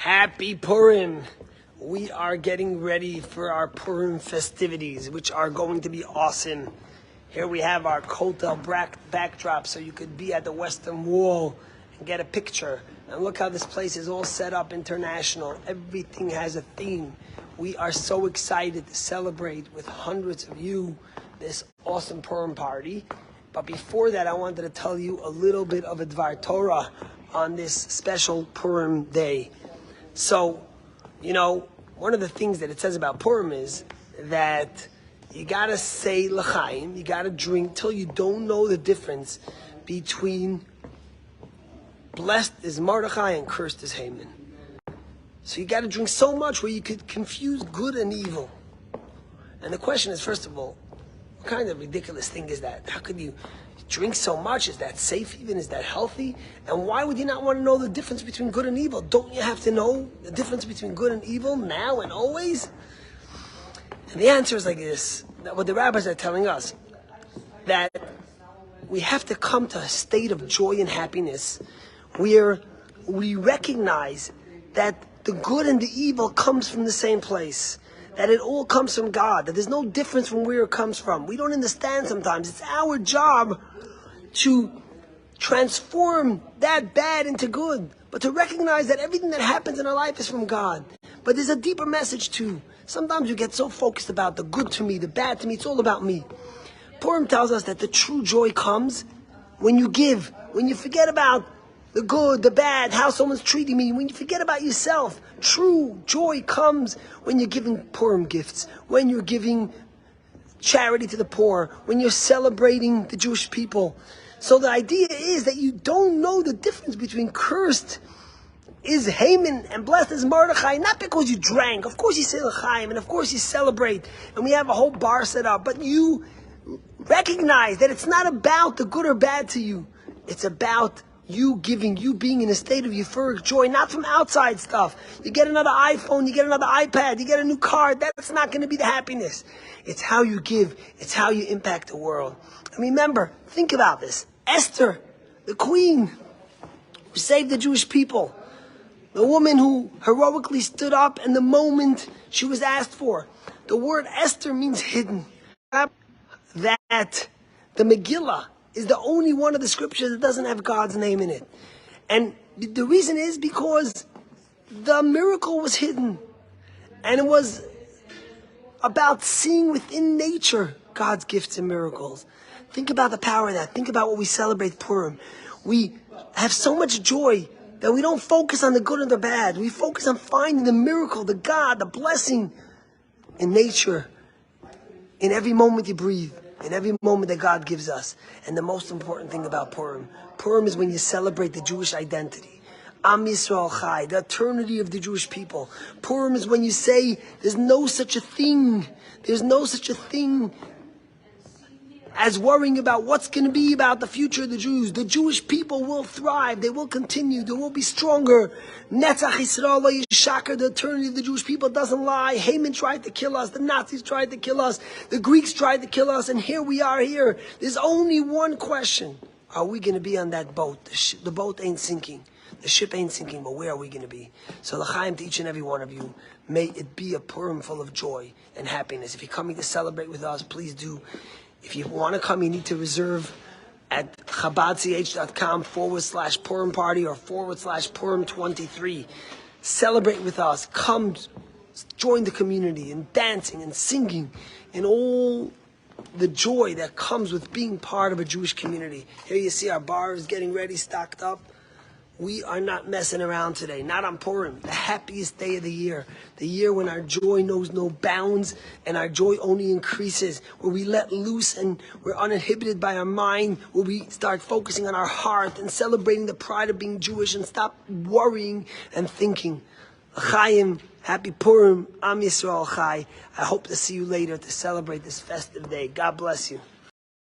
Happy Purim! We are getting ready for our Purim festivities, which are going to be awesome. Here we have our Kotel backdrop, so you could be at the Western Wall and get a picture. And look how this place is all set up international. Everything has a theme. We are so excited to celebrate with hundreds of you this awesome Purim party. But before that, I wanted to tell you a little bit of a Dvar Torah on this special Purim day. So, one of the things that it says about Purim is that you gotta say l'chaim, you gotta drink till you don't know the difference between blessed is Mordechai and cursed is Haman. So you gotta drink so much where you could confuse good and evil. And the question is, first of all, what kind of ridiculous thing is that? How could you drink so much? Is that safe even? Is that healthy? And why would you not want to know the difference between good and evil? Don't you have to know the difference between good and evil now and always? And the answer is like this, that what the rabbis are telling us, that we have to come to a state of joy and happiness where we recognize that the good and the evil comes from the same place, that it all comes from God, that there's no difference from where it comes from. We don't understand sometimes. It's our job to transform that bad into good, but to recognize that everything that happens in our life is from God. But there's a deeper message too. Sometimes you get so focused about the good to me, the bad to me, it's all about me. Purim tells us that the true joy comes when you give, when you forget about the good, the bad, how someone's treating me, when you forget about yourself. True joy comes when you're giving Purim gifts, when you're giving charity to the poor, when you're celebrating the Jewish people. So the idea is that you don't know the difference between cursed is Haman and blessed is Mordechai, not because you drank. Of course you say l'chaim, and of course you celebrate, and we have a whole bar set up, but you recognize that it's not about the good or bad to you. It's about you giving, you being in a state of euphoric joy, not from outside stuff. You get another iPhone, you get another iPad, you get a new car, that's not going to be the happiness. It's how you give, it's how you impact the world. And remember, think about this. Esther, the queen who saved the Jewish people, the woman who heroically stood up in the moment she was asked for. The word Esther means hidden. That the Megillah is the only one of the scriptures that doesn't have God's name in it. And the reason is because the miracle was hidden. And it was about seeing within nature God's gifts and miracles. Think about the power of that. Think about what we celebrate Purim. We have so much joy that we don't focus on the good and the bad. We focus on finding the miracle, the God, the blessing in nature, in every moment you breathe, in every moment that God gives us. And the most important thing about Purim is when you celebrate the Jewish identity. Am Yisrael Chai, the eternity of the Jewish people. Purim is when you say there's no such a thing as worrying about what's going to be about the future of the Jews. The Jewish people will thrive. They will continue. They will be stronger. Netzach Yisrael lo yishakar. The eternity of the Jewish people doesn't lie. Haman tried to kill us. The Nazis tried to kill us. The Greeks tried to kill us. And here we are here. There's only one question. Are we going to be on that boat? The boat ain't sinking. The ship ain't sinking, but where are we going to be? So l'chaim to each and every one of you. May it be a Purim full of joy and happiness. If you're coming to celebrate with us, please do. If you want to come, you need to reserve at chabadch.com/Purim party or /Purim23. Celebrate with us. Come join the community in dancing and singing and all the joy that comes with being part of a Jewish community. Here you see our bar is getting ready, stocked up. We are not messing around today, not on Purim, the happiest day of the year when our joy knows no bounds and our joy only increases, where we let loose and we're uninhibited by our mind, where we start focusing on our heart and celebrating the pride of being Jewish and stop worrying and thinking. L'chaim, happy Purim, Am Yisrael Chai. I hope to see you later to celebrate this festive day. God bless you.